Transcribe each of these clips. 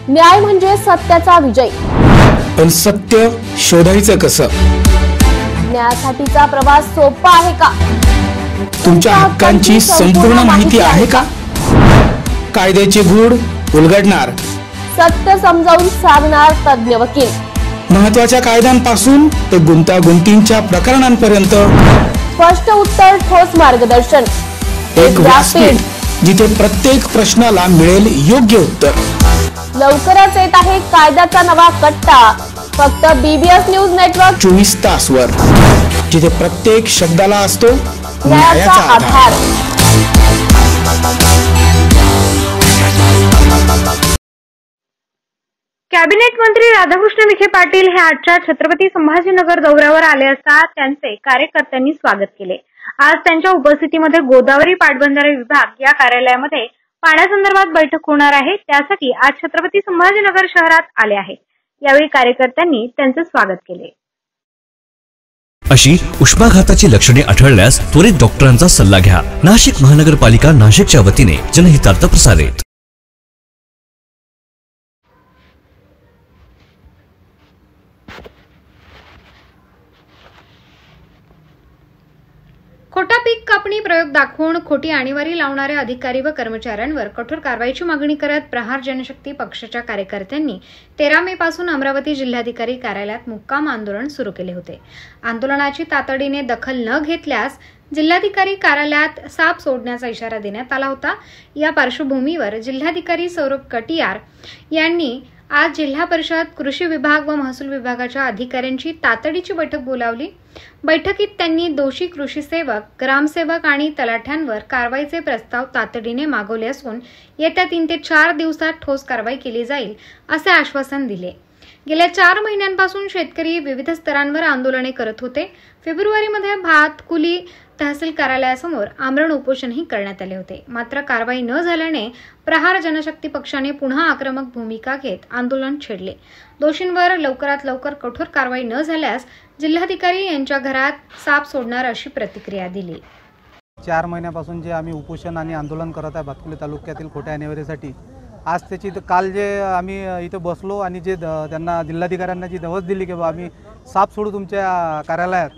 न्याय म्हणजे सत्याचा विजय। पण सत्य शोधायचं कसं? न्यायासाठीचा प्रवास सोपा आहे का? तुमच्या हक्कांची संपूर्ण माहिती आहे का? कायद्याचे गूढ उलगडणार, सत्य समजावून सांगणार तज्ञ वकील। महत्त्वाच्या कायद्यांपासून ते गुंतागुंतींच्या प्रकरणांपर्यंत स्पष्ट उत्तर, ठोस मार्गदर्शन। एक व्यासपीठ जिथे प्रत्येक प्रश्नाला मिळेल योग्य उत्तर। लवकरच येत आहे कायद्याचा नवा कट्टा, फक्त BBS न्यूज नेटवर्क 24 तासवर, जिथे प्रत्येक शब्दाला असतो न्यायाचा आधार। कॅबिनेट मंत्री राधाकृष्ण विखे पाटील हे आजच्या छत्रपती संभाजीनगर दौऱ्यावर आले असता त्यांचे कार्यकर्त्यांनी स्वागत केले। आज त्यांच्या उपस्थितीमध्ये गोदावरी पाटबंधारे विभाग या कार्यालयामध्ये पाण्यासंदर्भात बैठक होणार आहे, त्यासाठी आज छत्रपती संभाजीनगर शहरात आले आहेत। यावेळी कार्यकर्त्यांनी त्यांचे स्वागत केले। अशी उष्माघाताची लक्षणे आढळल्यास त्वरित डॉक्टरांचा सल्ला घ्या। नाशिक महानगरपालिका नाशिकच्या वतीने जनहितार्थ प्रसारित। खोटा पीक कापणी प्रयोग दाखवून खोटी आणीबाणी लावणाऱ्या अधिकारी व कर्मचाऱ्यांवर कठोर कारवाईची मागणी करत प्रहार जनशक्ती पक्षाच्या कार्यकर्त्यांनी 13 मे पासून अमरावती जिल्हाधिकारी कार्यालयात मुक्काम आंदोलन सुरू केले होते। आंदोलनाची तातडीने दखल न घेतल्यास जिल्हाधिकारी कार्यालयात साप सोडण्याचा इशारा देण्यात आला होता। या पार्श्वभूमीवर जिल्हाधिकारी सौरभ कटियार यांनी आज जिल्हा परिषद, कृषी विभाग व महसूल विभागाच्या अधिकाऱ्यांची तातडीची बैठक बोलावली। बैठकीत त्यांनी दोषी कृषी सेवक, ग्रामसेवक आणि तलाठ्यांवर कारवाईचे प्रस्ताव तातडीने मागवले असून येत्या 3 ते 4 दिवसात ठोस कारवाई केली जाईल असे आश्वासन दिले। गेल्या 4 महिन्यांपासून शेतकरी विविध स्तरांवर आंदोलने करत होते। फेब्रुवारीमध्ये भातकुली तहसील कार्यालयासमोर आमरण उपोषणही करण्यात आले होते, मात्र कारवाई न झाल्याने प्रहार जनशक्ती पक्षाने पुन्हा आक्रमक भूमिका घेत आंदोलन छेडले। दोषींवर लवकरात लवकर कठोर कारवाई न झाल्यास जिल्हाधिकारी यांच्या घरात साप सोडणार अशी प्रतिक्रिया दिली। 4 महिन्यापासून जे आम्ही उपोषण आणि आंदोलन करत आहे भातकुली तालुक्यातील खोट्या आणीबाणीसाठी, आज त्याची काल जे आम्ही इथं बसलो आणि जे त्यांना जिल्हाधिकाऱ्यांना जी धवस दिली की बाबा आम्ही साप सोडू तुमच्या कार्यालयात,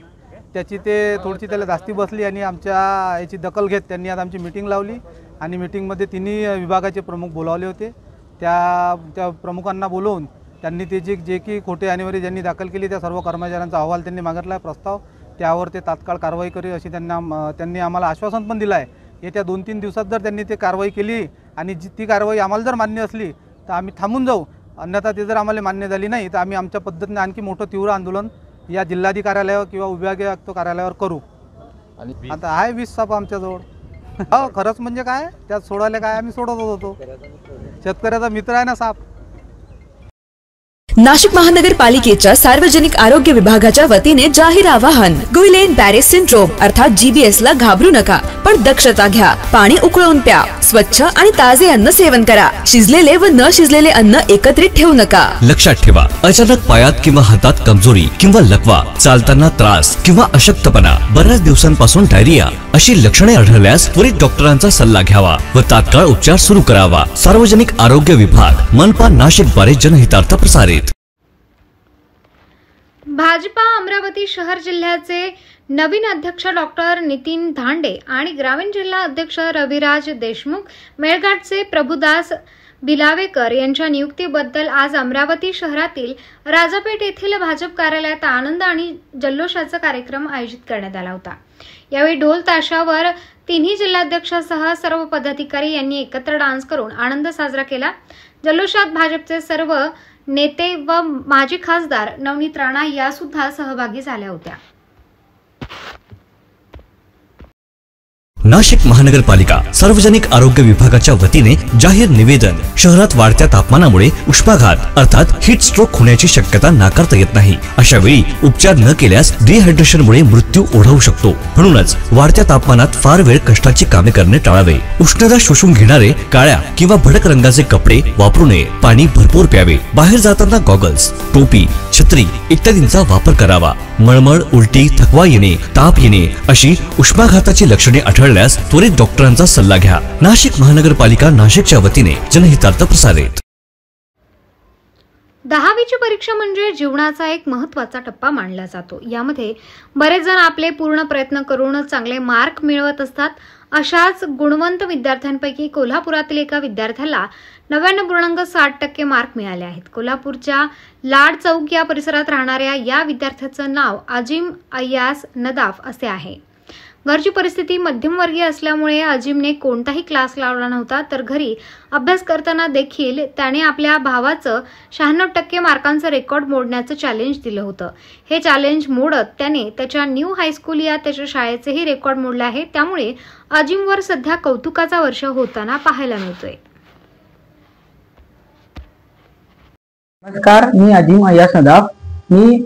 त्याची ते थोडीशी त्याला जास्ती बसली आणि आमच्या याची दखल घेत त्यांनी आज आमची मीटिंग लावली आणि मीटिंगमध्ये तिन्ही विभागाचे प्रमुख बोलावले होते। त्या प्रमुखांना बोलवून त्यांनी ते जे की खोटे आणीबाणी ज्यांनी दाखल केली त्या सर्व कर्मचाऱ्यांचा अहवाल त्यांनी मागितला आहे, प्रस्ताव, त्यावर ते तात्काळ कारवाई करेल अशी त्यांनी आम्हाला आश्वासन पण दिलं आहे। येत्या 2-3 दिवसात जर त्यांनी ते कारवाई केली आणि ती कारवाई आम्हाला जर मान्य असली तर आम्ही थांबून जाऊ, अन्यथा ते जर आम्हाला मान्य झाली नाही तर आम्ही आमच्या पद्धतीने आणखी मोठं तीव्र आंदोलन या जिल्हाधिकारी कार्यालयावर किंवा विभागीय आयुक्त कार्यालयावर करू। आणि आता आहे 20 साप आमच्याजवळ। हो, खरंच म्हणजे काय, त्यात सोडायला काय, आम्ही सोडत होतो, शेतकऱ्याचा मित्र आहे ना साप। नाशिक महानगरपालिकेच्या सार्वजनिक आरोग्य विभागाच्या वतीने जाहीर आवाहन, गुइलेन बॅरे सिंड्रोम अर्थात GBS ला घाबरू नका, पण दक्षता घ्या। पाणी उकळून प्या, स्वच्छ आणि ताजे अन्न सेवन करा, शिजलेले व न शिजलेले अन्न एकत्रित ठेवू नका। लक्षात ठेवा, अचानक पायात किंवा हातात कमजोरी किंवा लकवा, चालताना त्रास किंवा अशक्तपणा, बऱ्याच दिवसांपासून डायरिया अशी लक्षणे आढळल्यास त्वरित डॉक्टरांचा सल्ला घ्यावा व तात्काळ उपचार सुरू करावा। सार्वजनिक आरोग्य विभाग, मनपा नाशिक द्वारे जनहितार्थ प्रसारित। भाजपा अमरावती शहर जिल्ह्याचे नवीन अध्यक्ष डॉक्टर नितीन धांडे आणि ग्रामीण जिल्हा अध्यक्ष रविराज देशमुख, मेळघाटचे प्रभुदास बिलावेकर यांच्या नियुक्तीबद्दल आज अमरावती शहरातील राजापेठ येथील भाजप कार्यालयात आनंद आणि जल्लोषाचा कार्यक्रम आयोजित करण्यात आला होता। यावेळी ढोल ताशावर तिन्ही जिल्हाध्यक्षासह सर्व पदाधिकारी यांनी एकत्र डान्स करून आनंद साजरा केला। जल्लोषात भाजपचे सर्व नेते व माजी खासदार नवनीत राणा या सुद्धा सहभागी झाल्या होत्या। नाशिक महानगरपालिका सार्वजनिक आरोग्य विभागाच्या वतीने जाहीर निवेदन, शहरात वाढत्या तापमानामुळे उष्माघात अर्थात हीट स्ट्रोक होण्याची शक्यता नाकारता येत नाही। अशा वेळी उपचार न केल्यास डिहायड्रेशनमुळे मृत्यू ओढवू शकतो। म्हणूनच वाढत्या तापमानात फार वेळ कष्टाची कामे करणे टाळावे। उष्णता शोषून घेणारे काळ्या किंवा भडक रंगाचे कपडे वापरू नये। पाणी भरपूर प्यावे। बाहेर जाताना गॉगल्स, टोपी, छत्री इत्यादींचा वापर करावा। मळमळ, उलटी, थकवा येणे, ताप येणे अशी उष्माघाताची लक्षणे आढळल्यास त्वरित डॉक्टरांचा सल्ला घ्या। नाशिक महानगरपालिका नाशिकच्या वतीने जनहितार्थ प्रसारित। 10वीची परीक्षा म्हणजे जीवनाचा एक महत्त्वाचा टप्पा मानला जातो. यामध्ये बरेच जण आपले पूर्ण प्रयत्न करून चांगले मार्क मिळवत असतात. अशाच गुणवंत विद्यार्थ्यांपैकी कोल्हापुरातील एका विद्यार्थ्याला 99.60% मार्क मिळाले आहेत. कोल्हापूरच्या लाड चौक या परिसरात राहणाऱ्या या विद्यार्थ्याचं नाव अजिम अय्यास नदाफ असे आहे. घरची परिस्थिती मध्यमवर्गीय असल्यामुळे अजिमने कोणताही क्लास लावला नव्हता, तर घरी अभ्यास करताना देखील त्याने आपल्या भावाचं 96% मार्कांचं रेकॉर्ड मोडण्याचं चॅलेंज दिलं होतं. हे चॅलेंज मोडत त्याने त्याच्या न्यू हायस्कूल या त्याच्या शाळेचेही रेकॉर्ड मोडले आहे. त्यामुळे अजिमवर सध्या कौतुकाचा वर्ष होताना पाहायला मिळतोय. नमस्कार, मी अजिम अय्यास नदाफ. मी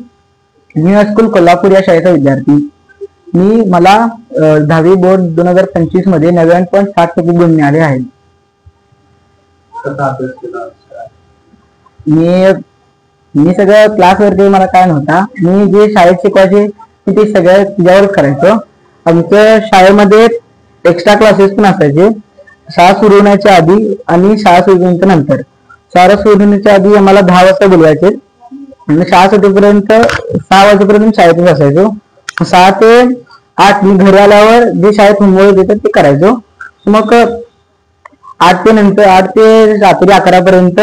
न्यू हायस्कूल कोल्हापूर या शाळेचा विद्यार्थी. मला 10वी बोर्ड 2025 मध्ये 99.60% गुण मिळाले आहेत. मी सगळं क्लासवरती मला काय नव्हता. मी जे शाळेत शिकवायचे ते सगळं तिच्यावरच करायचो. आमच्या शाळेमध्ये एक्स्ट्रा क्लासेस पण असायचे, शाळा सुरू होण्याच्या आधी आणि शाळा सुरू होण्याच्या नंतर. शाळा सुरू होण्याच्या आधी आम्हाला 10 वाजता बोलवायचे आणि शाळा सुटेपर्यंत 6 वाजेपर्यंत शाळेतच असायचो. 6 ते 8 मी घरी आल्यावर जे शाळेत होमवर्क देतात ते करायचो. मग 8 ते रात्री 11 पर्यंत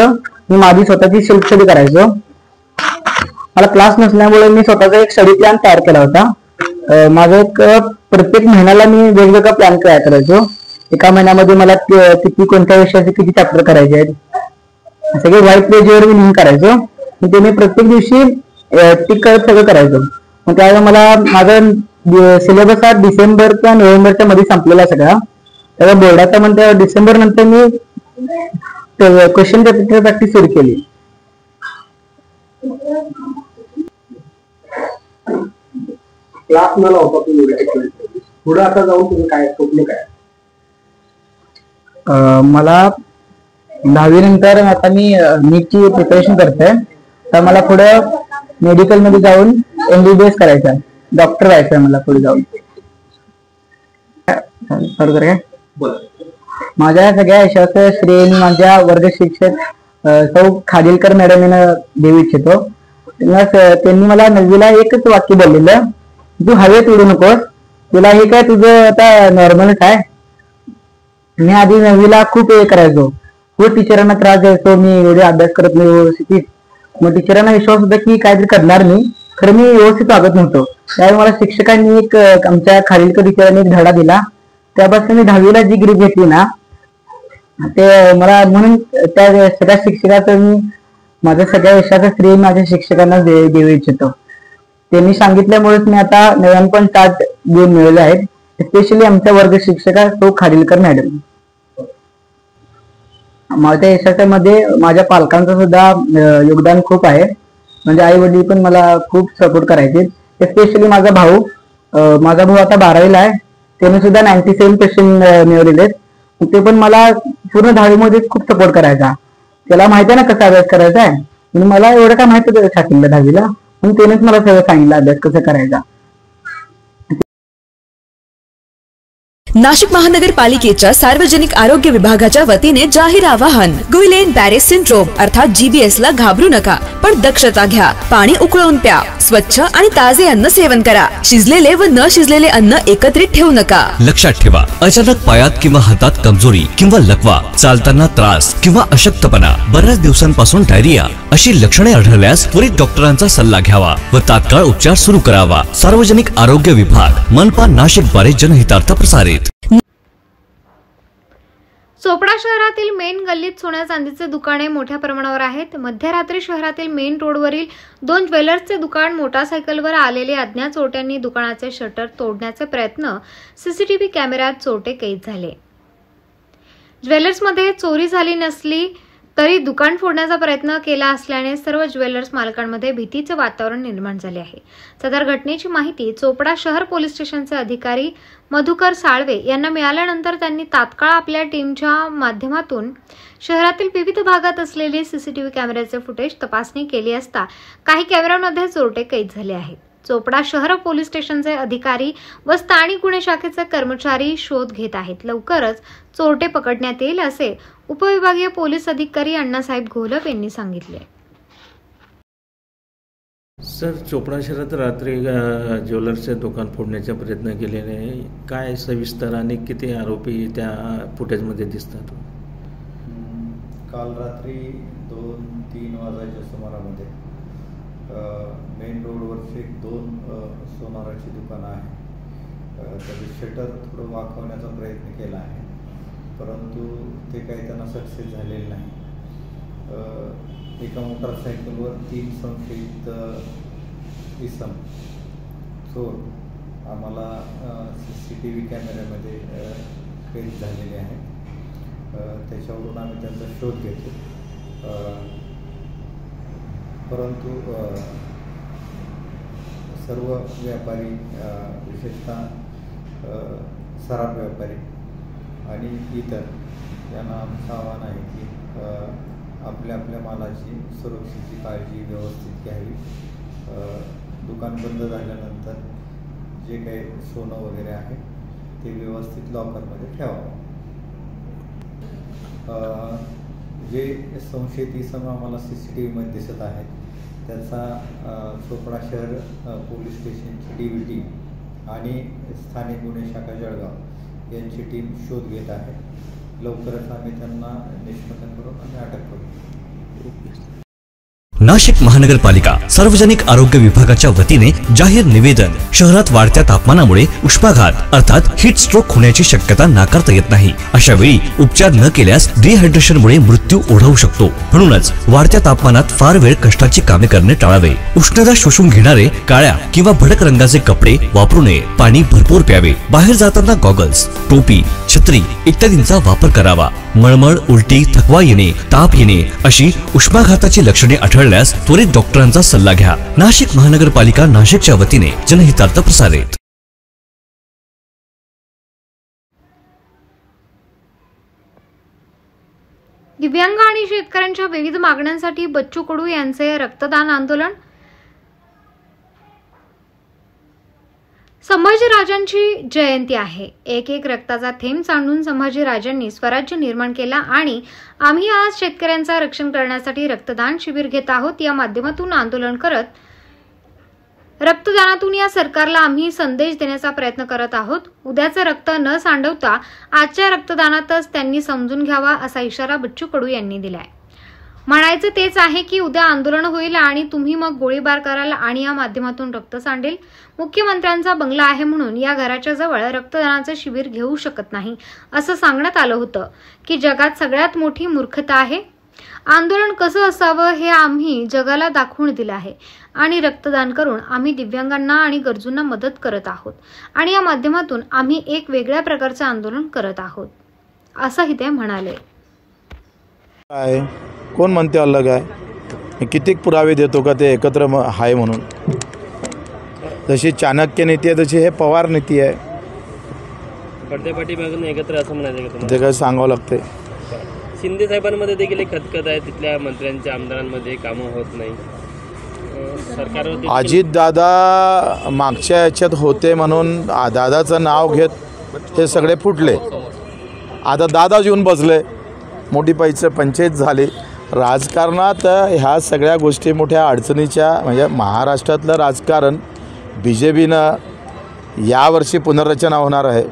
मी माझी स्वतःची सेल्फ स्टडी करायचो. मला क्लास नसल्यामुळे मी स्वतःचा एक स्टडी प्लॅन तयार केला होता. माझा एक प्रत्येक महिन्याला मी वेगवेगळा प्लॅन तयार करायचो. एका महिन्यामध्ये मला किती कोणत्या विषयाचे किती चॅप्टर करायचे आहेत सगळे व्हाईट पेजवर मी लिहून करायचो. ते मी प्रत्येक दिवशी टिक करत सगळं करायचो. मग त्यावेळेला मला माझा सिलेबस हा डिसेंबर किंवा नोव्हेंबरच्या मध्ये संपलेला सगळा. त्याला बोर्डाचा म्हणते डिसेंबर नंतर मी क्वेश्चन पेपर प्रॅक्टिस सुरू केली. क्लास मला होता पुढे आता जाऊन तुम्ही काय स्वप्न काय? मला 10वी नंतर आता मी नीटची प्रिपरेशन करतोय. तर मला पुढे मेडिकल मध्ये जाऊन MBBS करायचं आहे, डॉक्टर व्हायचं आहे मला पुढे जाऊन. बरोबर आहे. माझ्या सगळ्या यशाचं श्रेय मी माझ्या वर्ग शिक्षक सौ खादिलकर मॅडम यांना देऊ इच्छितो. त्यांनी मला 9वीला एकच वाक्य बोललेलं, तू हवेत उडू नकोस, तुला हे काय तुझं आता नॉर्मलच आहे. मी आधी 9वीला खूप हे करायचो, खूप टीचरांना त्रास द्यायचो, मी एवढे अभ्यास करत नाही व्यवस्थित. मग टीचरांना विश्वास होता की काहीतरी करणार मी, खरं मी व्यवस्थित वागत नव्हतो. त्यावेळी मला शिक्षकांनी आमच्या खालीलकर टीचरांनी एक धडा दिला. त्यापासून मी 10वीला जी ग्रीप घेतली ना ते मला, म्हणून त्या सगळ्या शिक्षकाचं मी माझ्या सगळ्या यशाचं श्रेय माझ्या शिक्षकांना देऊ इच्छितो. त्यांनी सांगितल्यामुळेच मी आता 99.60 गुण मिळवले आहेत. स्पेशली आमच्या वर्ग शिक्षिका सौ खादिलकर मॅडम. माझ्या यशामध्ये माझ्या पालकांचं सुद्धा योगदान खूप आहे. म्हणजे आई वडील पण मला खूप सपोर्ट करायचे. स्पेशली माझा भाऊ आता 12वीला आहे. त्याने सुद्धा 97% मिळवलेले आहेत. ते पण मला पूर्ण 10वी मध्ये खूप सपोर्ट करायचा. त्याला माहिती आहे ना कसा अभ्यास करायचा आहे, आणि मला एवढं काय माहिती होतं स्टार्टिंगला 10वीला, म्हणून त्यानेच मला सगळं सांगितलं अभ्यास कसा करायचा. नाशिक महानगरपालिकेच्या सार्वजनिक आरोग्य विभागाच्या वतीने जाहीर आवाहन. गुइलेन बॅरेस सिंड्रोम अर्थात GBS ला घाबरू नका, पण दक्षता घ्या. पाणी उकळून प्या, स्वच्छ आणि ताजे अन्न सेवन करा. शिजलेले व न शिजलेले अन्न एकत्रित ठेवू नका. लक्षात ठेवा, अचानक पायात किंवा हातात कमजोरी किंवा लकवा, चालताना त्रास किंवा अशक्तपणा, बऱ्याच दिवसांपासून डायरिया अशी लक्षणे आढळल्यास त्वरित डॉक्टरांचा सल्ला घ्यावा व तात्काळ उपचार सुरू करावा. सार्वजनिक आरोग्य विभाग, मनपा नाशिक द्वारे जनहितार्थ प्रसारित. चोपडा शहरातील मेन गल्लीत सोन्या चांदीचे दुकाने मोठ्या प्रमाणावर आहेत. मध्यरात्री शहरातील मेन रोडवरील 2 ज्वेलर्सचे दुकान मोटारसायकलवर आलेले अज्ञात चोरट्यांनी दुकानाचे शटर तोडण्याचे प्रयत्न CCTV कॅमेऱ्यात चोरटे कैद झाले. ज्वेलर्समध्ये चोरी झाली नसली तरी दुकान फोडण्याचा प्रयत्न केला असल्याने सर्व ज्वेलर्स मालकांमध्ये भीतीचे वातावरण निर्माण झाले आहे. सदर घटनेची माहिती चोपडा शहर पोलीस स्टेशनचे अधिकारी मधुकर साळवे यांना मिळाल्यानंतर त्यांनी तात्काळ आपल्या टीमच्या माध्यमातून शहरातील विविध भागात असलेले CCTV कॅमेऱ्याचे फुटेज तपासणी केली असता काही कॅमेऱ्यांमध्ये चोरटे कैद झाले आहेत. चोपडा शहर पोलीस स्टेशनचे अधिकारी व स्थानिक गुन्हे शाखेचे कर्मचारी शोध घेत आहेत. लवकरच चोरटे पकडण्यात येईल असे उपविभागीय पोलीस अधिकारी अण्णासाहेब घोलप यांनी सांगितले. सर, चोपडा शहरात रात्री ज्वेलर्सचे दुकान फोडण्याचा प्रयत्न केलेले आहे. काय सविस्तर आणि किती आरोपी त्या फुटेजमध्ये दिसतात? काल रात्री 2-3 वाजायच्या सुमारामध्ये मेन रोडवरचे 2 सोनाराची दुकानं आहे. त्याचे शटर थोडं वाकवण्याचा प्रयत्न केला आहे, परंतु ते काही त्यांना सक्सेस झालेले नाही. एका मोटारसायकलवर 3 संशयित इसम चोर आम्हाला CCTV कॅमेऱ्यामध्ये कैद झालेले आहेत. त्याच्यावरून आम्ही त्यांचा शोध घेतो, परंतु सर्व व्यापारी, विशेषतः सराफ व्यापारी आणि इतर यांना आमचं आव्हान आहे की आपल्या मालाची सुरक्षेची काळजी व्यवस्थित घ्यावी. दुकान बंद झाल्यानंतर जे काही सोनं वगैरे आहे ते व्यवस्थित लॉकरमध्ये ठेवावं. जे संशयित इसम आम्हाला CCTVमध्ये दिसत आहेत त्याचा चोपडा शहर पोलीस स्टेशनची DVT आणि स्थानिक गुन्हे शाखा जळगाव यांची टीम शोध घेत आहे. लवकरच आम्ही त्यांना निष्पन्न करून आम्ही अटक करू. नाशिक महानगरपालिका सार्वजनिक आरोग्य विभागाच्या वतीने जाहीर निवेदन. शहरात वाढत्या तापमानामुळे उष्माघात अर्थात हीट स्ट्रोक होण्याची शक्यता नाकारता येत नाही. अशा वेळी उपचार न केल्यास डिहायड्रेशनमुळे मृत्यू ओढवू शकतो. म्हणूनच वाढत्या तापमानात फार वेळ कष्टाची कामे करणे टाळावे. उष्णता शोषून घेणारे काळ्या किंवा भडक रंगाचे कपडे वापरू नये. पाणी भरपूर प्यावे. बाहेर जाताना गॉगल्स, टोपी, छत्री इत्यादींचा वापर करावा. मळमळ, उलटी, थकवा येणे, ताप येणे अशी उष्माघाताची लक्षणे आढळल्यास त्वरित डॉक्टरांचा सल्ला घ्या. नाशिक महानगरपालिका नाशिकच्या वतीने जनहितार्थ प्रसारित. दिव्यांग आणि शेतकऱ्यांच्या विविध मागण्यांसाठी बच्चू कडू यांचे रक्तदान आंदोलन. संभाजीराजांची जयंती आहे. एक रक्ताचा थेंब सांडून संभाजीराजांनी स्वराज्य निर्माण केला आणि आम्ही आज शेतकऱ्यांचा रक्षण करण्यासाठी रक्तदान शिबिर घेत आहोत. या माध्यमातून आंदोलन करत रक्तदानातून या सरकारला आम्ही संदेश देण्याचा प्रयत्न करत आहोत. उद्याचं रक्त न सांडवता आजच्या रक्तदानातच त्यांनी समजून घ्यावा असा इशारा बच्चू कडू यांनी दिलाय. म्हणायचं तेच आहे की उद्या आंदोलन होईल आणि तुम्ही मग गोळीबार कराल आणि या माध्यमातून रक्त सांडेल. मुख्यमंत्र्यांचा बंगला आहे म्हणून या घराच्या जवळ रक्तदानाचं शिबिर घेऊ शकत नाही असं सांगण्यात आलं होतं की जगात सगळ्यात मोठी मूर्खता आहे. आंदोलन कसं असावं हे आम्ही जगाला दाखवून दिलं आहे आणि रक्तदान करून आम्ही दिव्यांगांना आणि गरजूंना मदत करत आहोत आणि या माध्यमातून आम्ही एक वेगळ्या प्रकारचं आंदोलन करत आहोत असंही ते म्हणाले. कोण म्हणते अलग आहे? किती पुरावे देतो का ते एकत्र आहे म्हणून? जशी चाणक्य नीती आहे तशी हे पवार नीती आहे. पाठीमागून एकत्र असं म्हणायचं का तुम्हाला? ते काय सांगावं लागते. शिंदे साहेबांमध्ये देखील एक खतखत आहे. तिथल्या मंत्र्यांच्या आमदारांमध्ये कामं होत नाही. सरकारवर अजितदादा मागच्या याच्यात होते म्हणून दादाचं नाव घेत हे सगळे फुटले. आता दादाच येऊन बसले. मोठी पैसे पंचायत झाली. राजकारणात ह्या सगळ्या गोष्टी मोठ्या अडचणीच्या, म्हणजे महाराष्ट्रातलं राजकारण BJPनं यावर्षी पुनर्रचना होणार आहे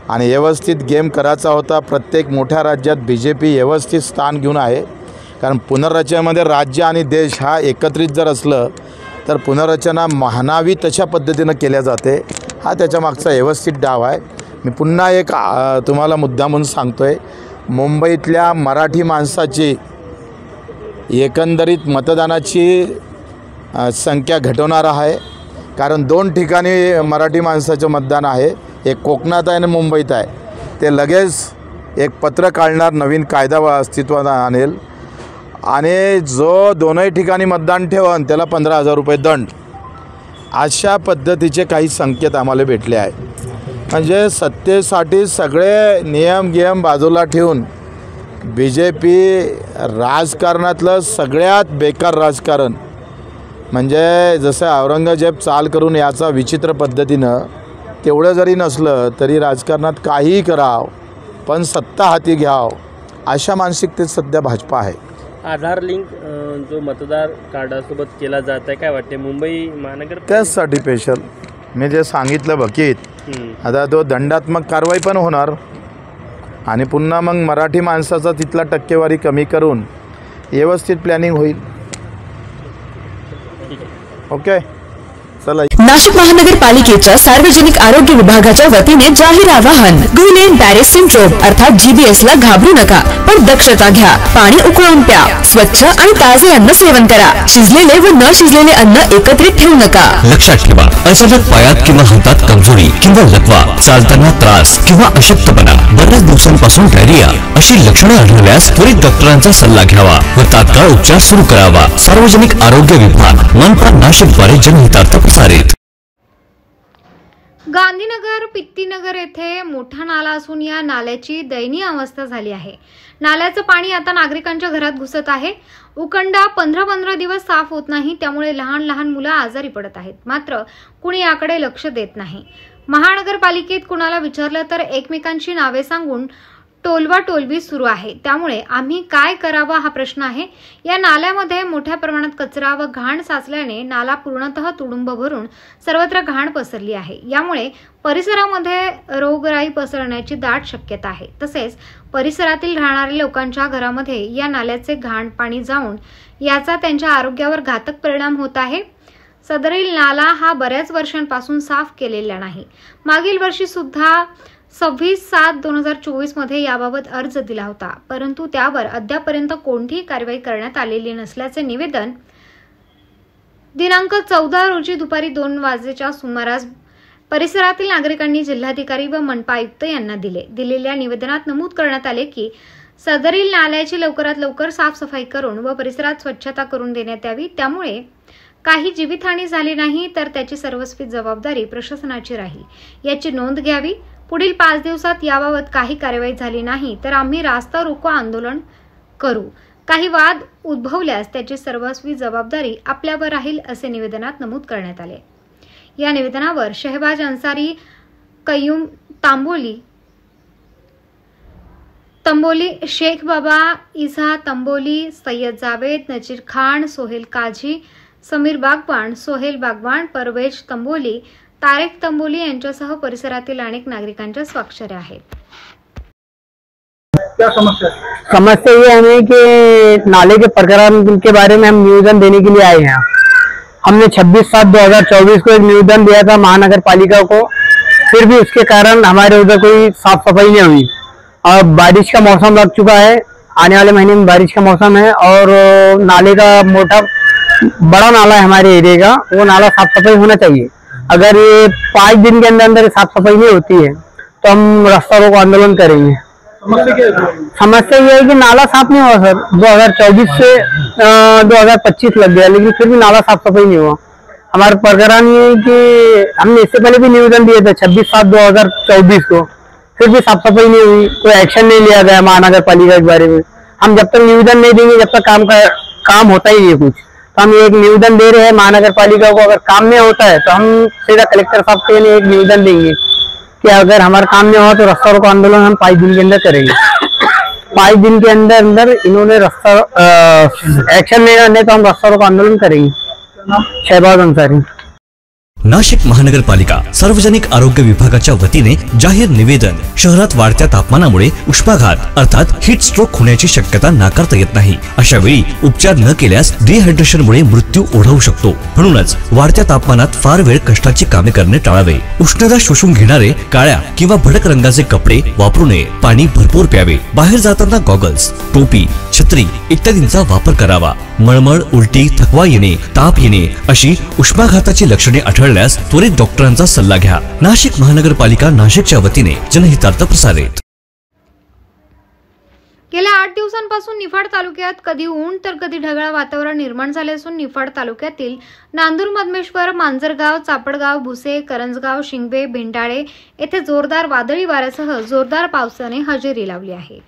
आणि व्यवस्थित गेम करायचा होता. प्रत्येक मोठ्या राज्यात BJP व्यवस्थित स्थान घेऊन आहे, कारण पुनर्रचनेमध्ये राज्य आणि देश हा एकत्रित जर असलं तर पुनर्रचना म्हणावी तशा पद्धतीनं केल्या जाते. हा त्याच्यामागचा व्यवस्थित डाव आहे. मी पुन्हा एक तुम्हाला मुद्दा म्हणून सांगतो आहे. मुंबईतल्या मराठी माणसाची एकंदरीत मतदानाची संख्या घटवणार आहे, कारण 2 ठिकाणी मराठी माणसाचं मतदान आहे. एक कोकणात आहे आणि मुंबईत आहे. ते लगेच एक पत्र काढणार, नवीन कायदा अस्तित्वात आणेल आणि जो 2ही ठिकाणी मतदान ठेवन त्याला 15,000 रुपये दंड. अशा पद्धतीचे काही संकेत आम्हाला भेटले आहे. म्हणजे सत्तेसाठी सगळे नियम बाजूला ठेवून BJP राजकारणातलं सगळ्यात बेकार राजकारण, म्हणजे जसं औरंगजेब चाल करून याचा विचित्र पद्धतीनं, तेवढं जरी नसलं तरी राजकारणात काहीही करावं पण सत्ता हाती घ्यावं अशा मानसिकतेत सध्या भाजपा आहे. आधार लिंक जो मतदार कार्डासोबत केला जात आहे, काय वाटते मुंबई महानगर त्याचसाठी स्पेशल मी जे सांगितलं बघीत आता तो दंडात्मक कारवाई पण होणार आणि पुन्हा मग मराठी माणसाचा तिथला टक्केवारी कमी करून व्यवस्थित प्लॅनिंग होईल. ओके चला. नाशिक महानगरपालिकेच्या सार्वजनिक आरोग्य विभागाच्या वतीने जाहीर आवाहन. गुइलेन बॅरे सिंड्रोम अर्थात GBS ला घाबरू नका, पण दक्षता घ्या. पाणी उकळून प्या. स्वच्छ आणि ताजे अन्न सेवन करा. शिजलेले व न शिजलेले अन्न एकत्रित ठेवू नका. लक्षात ठेवा, अचानक पायात किंवा हातात कमजोरी किंवा लकवा, चालताना त्रास किंवा अशक्तपणा, बऱ्याच दिवसांपासून डायरिया अशी लक्षणे आढळल्यास त्वरित डॉक्टरांचा सल्ला घ्यावा व तात्काळ उपचार सुरू करावा. सार्वजनिक आरोग्य विभाग मनपा नाशिक द्वारे जनहितार्थ प्रसारित. गांधीनगर पित्तीनगर येथे मोठा नाला असून या नाल्याची दयनीय अवस्था झाली आहे. नाल्याचं पाणी आता नागरिकांच्या घरात घुसत आहे. उकंडा 15-15 दिवस साफ होत नाही, त्यामुळे लहान लहान मुलं आजारी पडत आहेत. मात्र कुणी याकडे लक्ष देत नाही. महानगरपालिकेत कुणाला विचारलं तर एकमेकांची नावे सांगून टोलवाटोलवी सुरू आहे. त्यामुळे आम्ही काय करावं हा प्रश्न आहे. या नाल्यामध्ये मोठ्या प्रमाणात कचरा व घाण साचल्याने नाला पूर्णतः तुडुंब भरून सर्वत्र घाण पसरली आहे. यामुळे परिसरामध्ये रोगराई पसरण्याची दाट शक्यता आहे. तसेच परिसरातील राहणाऱ्या लोकांच्या घरामध्ये या नाल्याचे घाण पाणी जाऊन याचा त्यांच्या आरोग्यावर घातक परिणाम होत आहे. सदरील नाला हा बऱ्याच वर्षांपासून साफ केलेला नाही. मागील वर्षी सुद्धा 26/7/2024 मध्ये याबाबत अर्ज दिला होता, परंतु त्यावर अद्यापर्यंत कोणतीही कारवाई करण्यात आलेली नसल्याचे निवेदन दिनांक 14 रोजी दुपारी 2 वाजेच्या सुमारास परिसरातील नागरिकांनी जिल्हाधिकारी व मनपा आयुक्त यांना दिले. दिलेल्या निवेदनात नमूद करण्यात आले की सदरील नाल्याची लवकरात लवकर साफसफाई करून व परिसरात स्वच्छता करून देण्यात यावी. त्यामुळे काही जीवितहानी झाली नाही तर त्याची सर्वस्वी जबाबदारी प्रशासनाची राहील, याची नोंद घ्यावी. पुढील 5 दिवसात याबाबत काही कार्यवाही झाली नाही तर आम्ही रास्ता रोको आंदोलन करू. काही वाद उद्भवल्यास त्याची सर्वस्वी जबाबदारी आपल्यावर राहील, असे निवेदनात नमूद करण्यात आले. या निवेदनावर शहबाज अन्सारी, कय्यूम तंबोली, शेख बाबा इसा तंबोली, सय्यद जावेद, नजीर खान, सोहेल काझी, समीर बागवान, सोहेल बागवान, परवेज तंबोली, तारेक तंबोली यांच्यासह परिसरातील अनेक नागरिकांच्या स्वाक्षऱ्या आहेत. क्या समस्या समस्या ये है कि नाले के प्रकरण के बारे में हम निवेदन देने के लिए आए हैं. हमने 26/7/2024 को एक निवेदन दिया था महानगर पालिका को, फिर भी उसके कारण हमारे उधर कोई साफ सफाई नहीं हुई. अब बारिश का मौसम लग चुका है, आने वाले महीने में बारिश का मौसम है और नाले का बड़ा नाला है हमारे एरिया का, वो नाला साफ सफाई होना चाहिए. अगर ये 5 दिन के अंदर साफ सफाई नहीं होती है तो हम रास्ता रोको आंदोलन करेंगे. समस्या ये है कि नाला साफ नहीं हुआ सर. 2024 से 2025 लग गया, लेकिन फिर भी नाला साफ सफाई नहीं हुआ. हमारा प्रकरण ये है कि हमने इससे पहले भी निवेदन दिए थे 26/7/2024 को, फिर भी साफ सफाई नहीं हुई, कोई एक्शन नहीं लिया गया महानगर पालिका के बारे में. हम जब तक निवेदन नहीं देंगे जब तक काम होता ही नहीं कुछ. तो हम एक निवेदन दे रहे हैं महानगर पालिका को, अगर काम नहीं होता है तो हम सीधा कलेक्टर साहब से एक निवेदन देंगे कि अगर हमारा काम नहीं हुआ तो रास्ता रोको आंदोलन हम 5 दिन के अंदर करेंगे. 5 दिन के अंदर इन्होंने रास्ता एक्शन नहीं करने तो हम रास्ता रोको आंदोलन करेंगे. शहबाज अंसारी. नाशिक महानगरपालिका सार्वजनिक आरोग्य विभागाच्या वतीने जाहीर निवेदन. शहरात वाढत्या तापमानामुळे उष्माघात अर्थात हीट स्ट्रोक होण्याची शक्यता नाकारता येत नाही. अशा वेळी उपचार न केल्यास डिहायड्रेशनमुळे मृत्यू ओढवू शकतो. म्हणूनच वाढत्या तापमानात फार वेळ कष्टाची कामे करणे टाळावे. उष्णता शोषून घेणारे काळ्या किंवा भडक रंगाचे कपडे वापरू नये. पाणी भरपूर प्यावे. बाहेर जाताना गॉगल्स, टोपी, छत्री इत्यादींचा वापर करावा. मळमळ, उलटी, थकवा येणे, ताप येणे अशी उष्माघाताची लक्षणे आढळल्यास त्वरित डॉक्टरांचा सल्ला घ्या. नाशिक महानगरपालिका नाशिकच्या वतीने जनहितार्थ प्रसारित. गेल्या 8 दिवसांपासून निफाड तालुक्यात कधी ऊन तर कधी ढगाळ वातावरण निर्माण झाले असून निफाड तालुक्यातील नांदूर, मधमेश्वर, मांजरगाव, चापडगाव, भुसे, करंजगाव, शिंगवे, भेंडाळे येथे जोरदार वादळी वाऱ्यासह जोरदार पावसाने हजेरी लावली आहे.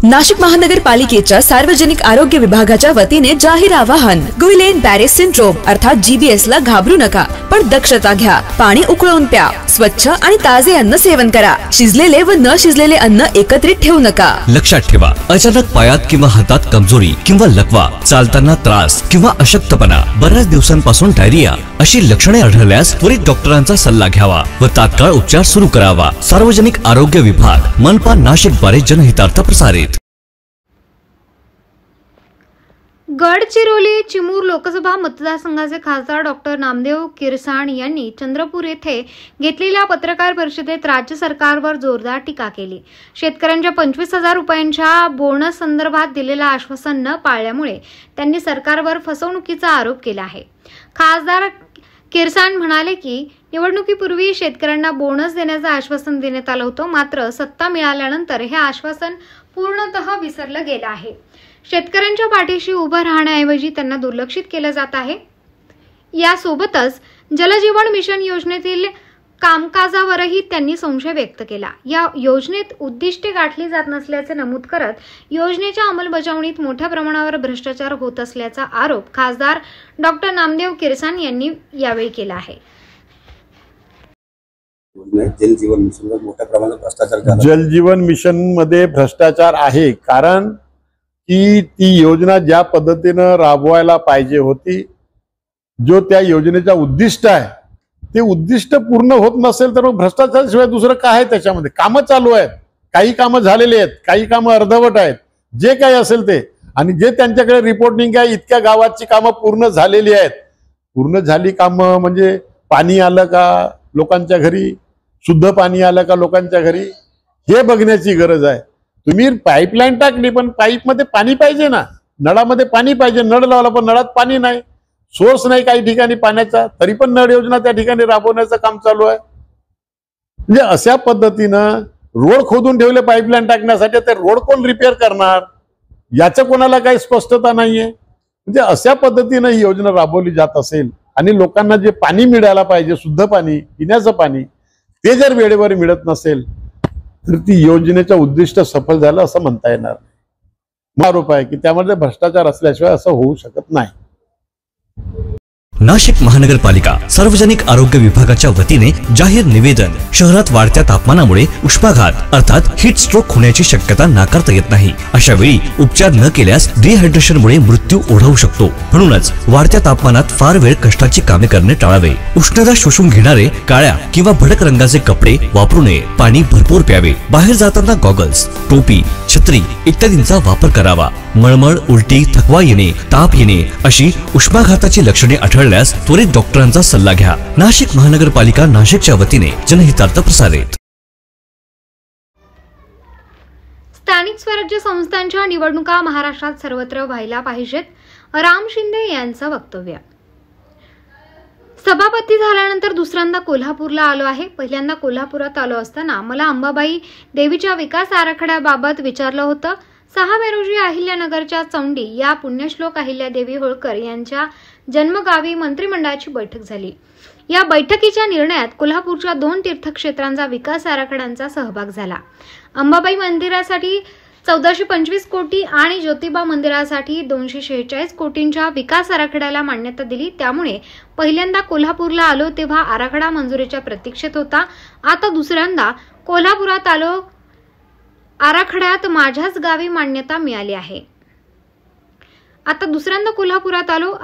नाशिक महानगरपालिकेच्या सार्वजनिक आरोग्य विभागाच्या वतीने जाहीर आवाहन. गुइलेन बॅरे सिंड्रोम अर्थात GBS ला घाबरू नका, पण दक्षता घ्या. पाणी उकळून प्या. स्वच्छ आणि ताजे अन्न सेवन करा. शिजलेले व न शिजलेले अन्न एकत्रित ठेवू नका. लक्षात ठेवा, अचानक पायात किंवा हातात कमजोरी किंवा लकवा, चालताना त्रास किंवा अशक्तपणा, बऱ्याच दिवसांपासून डायरिया अशी लक्षणे आढळल्यास त्वरित डॉक्टरांचा सल्ला घ्यावा व तात्काळ उपचार सुरू करावा. सार्वजनिक आरोग्य विभाग, मनपा नाशिक द्वारे जनहितार्थ प्रसारित. गडचिरोली चिमूर लोकसभा मतदारसंघाचे खासदार डॉक्टर नामदेव किरसाण यांनी चंद्रपूर येथे घेतलेल्या पत्रकार परिषदेत राज्य सरकारवर जोरदार टीका केली. शेतकऱ्यांच्या 25,000 रुपयांच्या बोनस संदर्भात दिलेलं आश्वासन न पाळल्यामुळे त्यांनी सरकारवर फसवणुकीचा आरोप केला आहे. खासदार किरसाण म्हणाले की निवडणुकीपूर्वी शेतकऱ्यांना बोनस देण्याचं आश्वासन देण्यात आलं होतं, मात्र सत्ता मिळाल्यानंतर हे आश्वासन पूर्णतः विसरलं गेलं आहे. शेतकऱ्यांच्या पाठीशी उभं राहण्याऐवजी त्यांना दुर्लक्षित केलं जात आहे. यासोबतच जलजीवन मिशन योजनेतील कामकाजावरही त्यांनी संशय व्यक्त केला. या योजनेत उद्दिष्टे गाठली जात नसल्याचे नमूद करत योजनेच्या अंमलबजावणीत मोठ्या प्रमाणावर भ्रष्टाचार होत असल्याचा आरोप खासदार डॉक्टर नामदेव किरसाण यांनी यावेळी केला आहे. जलजीवन मिशन मोठ्या प्रमाणात भ्रष्टाचार झाला. जलजीवन मिशन मध्ये भ्रष्टाचार आहे, कारण की ती योजना ज्या पद्धतीनं राबवायला पाहिजे होती, जो त्या योजनेचा उद्दिष्ट आहे ते उद्दिष्ट पूर्ण होत नसेल तर मग भ्रष्टाचाराशिवाय दुसरं काय आहे त्याच्यामध्ये. कामं चालू आहेत, काही कामं झालेली आहेत, काही कामं अर्धवट आहेत, जे काही असेल ते. आणि जे त्यांच्याकडे रिपोर्टिंग आहे, इतक्या गावाची कामं पूर्ण झालेली आहेत. पूर्ण झाली कामं म्हणजे पाणी आलं का लोकांच्या घरी, शुद्ध पाणी आलं का लोकांच्या घरी, हे बघण्याची गरज आहे. तुम्ही पाईपलाईन टाकली पण पाईपमध्ये पाणी पाहिजे ना, नळामध्ये पाणी पाहिजे. नळ लावला पण नळात पाणी नाही, सोर्स नाही काही ठिकाणी पाण्याचा, तरी पण नळ योजना त्या ठिकाणी राबवण्याचं काम चालू आहे. म्हणजे अशा पद्धतीनं रोड खोदून ठेवले पाईपलाईन टाकण्यासाठी, ते रोड कोण रिपेअर करणार याचं कोणाला काही स्पष्टता नाहीये. म्हणजे अशा पद्धतीनं ही योजना राबवली जात असेल आणि लोकांना जे पाणी मिळायला पाहिजे, शुद्ध पाणी, पिण्याचं पाणी, ते जर वेळेवर मिळत नसेल तर ती योजनेचं उद्दिष्ट सफल झालं असं म्हणता येणार नाही. आरोप आहे की त्यामध्ये भ्रष्टाचार असल्याशिवाय असं होऊ शकत नाही. नाशिक महानगरपालिका सार्वजनिक आरोग्य विभागाच्या वतीने जाहीर निवेदन. शहरात वाढत्या तापमानामुळे उष्माघात अर्थात हीट स्ट्रोक होण्याची शक्यता नाकारता येत नाही. अशा वेळी उपचार न केल्यास डिहायड्रेशनमुळे मृत्यू ओढवू शकतो. म्हणूनच वाढत्या तापमानात फार वेळ कष्टाची कामे करणे टाळावे. उष्णता शोषून घेणारे काळ्या किंवा भडक रंगाचे कपडे वापरू नये. पाणी भरपूर प्यावे. बाहेर जाताना गॉगल्स, टोपी, छत्री इत्यादींचा वापर करावा. मळमळ, उलटी, थकवा येणे, ताप येणे अशी उष्माघाताची लक्षणे आढळल्यास त्वरित डॉक्टरांचा सल्ला घ्या. नाशिक महानगरपालिका नाशिकच्या वतीने जनहितार्थ प्रसारित. स्थानिक स्वराज्य संस्थांच्या निवडणुका महाराष्ट्रात सर्वत्र व्हायला पाहिजेत, राम शिंदे यांचं वक्तव्य. सभापती झाल्यानंतर दुसऱ्यांदा कोल्हापूरला आलो आहे. पहिल्यांदा कोल्हापुरात आलो असताना मला अंबाबाई देवीच्या विकास आराखड्याबाबत विचारलं होतं. 6 मे रोजी अहिल्यानगरच्या चौंडी या पुण्यश्लोक अहिल्यादेवी होळकर यांच्या जन्मगावी मंत्रिमंडळाची बैठक झाली. या बैठकीच्या निर्णयात कोल्हापूरच्या 2 तीर्थक्षेत्रांचा विकास आराखड्यांचा सहभाग झाला. अंबाबाई मंदिरासाठी 1425 कोटी आणि ज्योतिबा मंदिरासाठी 246 कोटींच्या विकास आराखड्याला मान्यता दिली. त्यामुळे पहिल्यांदा कोल्हापूरला आलो तेव्हा आराखडा मंजुरीच्या प्रतीक्षेत होता. आता दुसऱ्यांदा कोल्हापुरात आलो, आराखड्यात माझ्याच गावी मान्यता मिळाली आहे.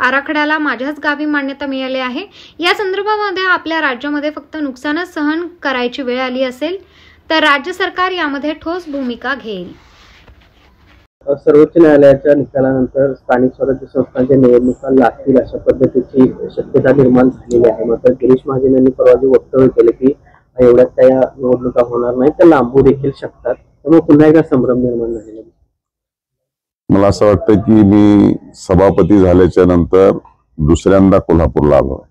आराखड्याला माझ्याच गावी मान्यता मिळाली आहे. या संदर्भामध्ये आपल्या राज्यामध्ये फक्त नुकसानच सहन करायची वेळ आली असेल तर राज्य सरकार यामध्ये ठोस भूमिका घेईल. सर्वोच्च न्यायालयाच्या निकालानंतर स्थानिक स्वराज्य संस्थांच्या निवडणुका लागतील अशा पद्धतीची शक्यता निर्माण झालेली आहे. मात्र गिरीश महाजन यांनी परवा जे वक्तव्य केले की एवढ्यात त्या निवडणुका होणार नाही, त्या लांबू देखील शकतात, त्यामुळे पुन्हा एकदा संभ्रम निर्माण झालेला. मला असं वाटतं की मी सभापती झाल्याच्या नंतर दुसऱ्यांदा कोल्हापूरला आलो.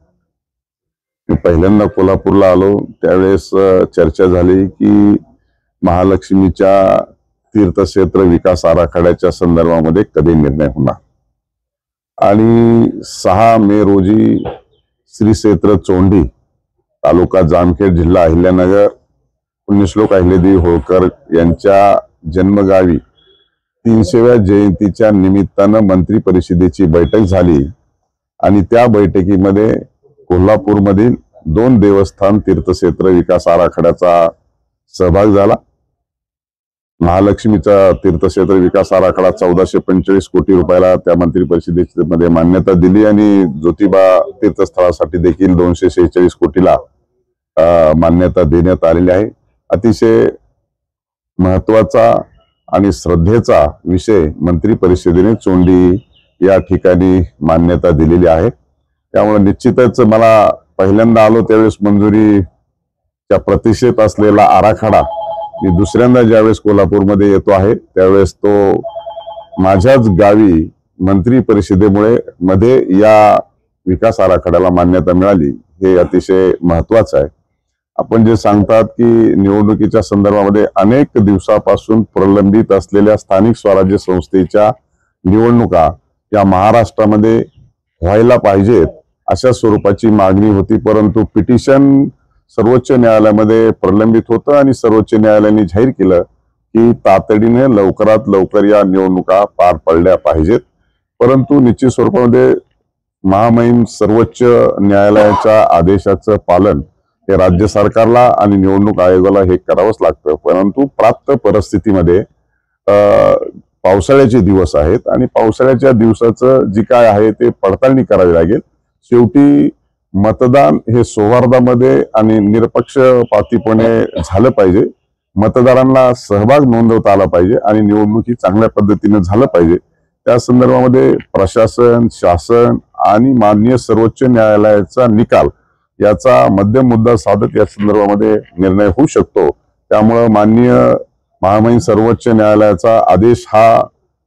मी पहिल्यांदा कोल्हापूरला आलो त्यावेळेस चर्चा झाली की महालक्ष्मीच्या तीर्थक्षेत्र विकास आराखड्याच्या संदर्भामध्ये कधी निर्णय होणार. आणि 6 मे रोजी श्री क्षेत्र चोंडी, तालुका जामखेड, जिल्हा अहिल्यानगर, पुण्यश्लोक अहिल्यादेवी होळकर यांच्या जन्मगावी 300व्या जयंतीच्या निमित्तानं मंत्री परिषदेची बैठक झाली आणि त्या बैठकीमध्ये कोल्हापूरमधील 2 देवस्थान तीर्थक्षेत्र विकास आराखड्याचा सहभाग झाला. महालक्ष्मीचा तीर्थक्षेत्र विकास आराखडा 1445 कोटी रुपयाला त्या मंत्री परिषदेमध्ये मान्यता दिली आणि ज्योतिबा तीर्थस्थळासाठी देखील 246 कोटीला मान्यता देण्यात आलेली आहे. अतिशय महत्वाचा आणि श्रद्धेचा विषय मंत्री परिषदेने चोंडी या ठिकाणी मान्यता दिलेली आहे. त्यामुळे निश्चितच मला पहिल्यांदा आलो त्यावेळेस मंजुरीच्या प्रतीक्षेत असलेला आराखडा मी दुसऱ्यांदा ज्यावेळेस कोल्हापूरमध्ये येतो आहे त्यावेळेस तो माझ्याच गावी मंत्री परिषदेमुळे मध्ये या विकास आराखड्याला मान्यता मिळाली हे अतिशय महत्वाचं आहे. आपण जे सांगतात की निवडणुकीच्या संदर्भामध्ये अनेक दिवसापासून प्रलंबित असलेल्या स्थानिक स्वराज्य संस्थेच्या निवडणुका या महाराष्ट्रामध्ये व्हायला पाहिजेत अशा स्वरूपाची मागणी होती, परंतु पिटिशन सर्वोच्च न्यायालयामध्ये प्रलंबित होतं आणि सर्वोच्च न्यायालयाने जाहीर केलं की तातडीने लवकरात लवकर या निवडणुका पार पडल्या पाहिजेत. परंतु निश्चित स्वरूपामध्ये महामहिम सर्वोच्च न्यायालयाच्या आदेशाचं पालन हे राज्य सरकारला आणि निवडणूक आयोगाला हे करावंच लागतं. परंतु प्राप्त परिस्थितीमध्ये पावसाळ्याचे दिवस आहेत आणि पावसाळ्याच्या दिवसाचं जी काय आहे ते पडताळणी करावी लागेल. शेवटी मतदान हे सौहार्दामध्ये आणि निरपक्षपातीपणे झालं पाहिजे. मतदारांना सहभाग नोंदवता आला पाहिजे आणि निवडणूक ही चांगल्या पद्धतीने झालं पाहिजे. त्या संदर्भामध्ये प्रशासन, शासन आणि माननीय सर्वोच्च न्यायालयाचा निकाल याचा मध्यम मुद्दा साधत या संदर्भामध्ये निर्णय होऊ शकतो. त्यामुळं माननीय महामहिम सर्वोच्च न्यायालयाचा आदेश हा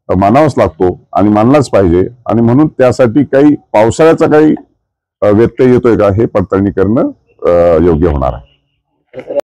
मानावाच लागतो आणि मानलाच पाहिजे आणि म्हणून त्यासाठी काही पावसाळ्याचा काही व्यत्यय येतोय का हे पडताळणी करणं योग्य होणार आहे.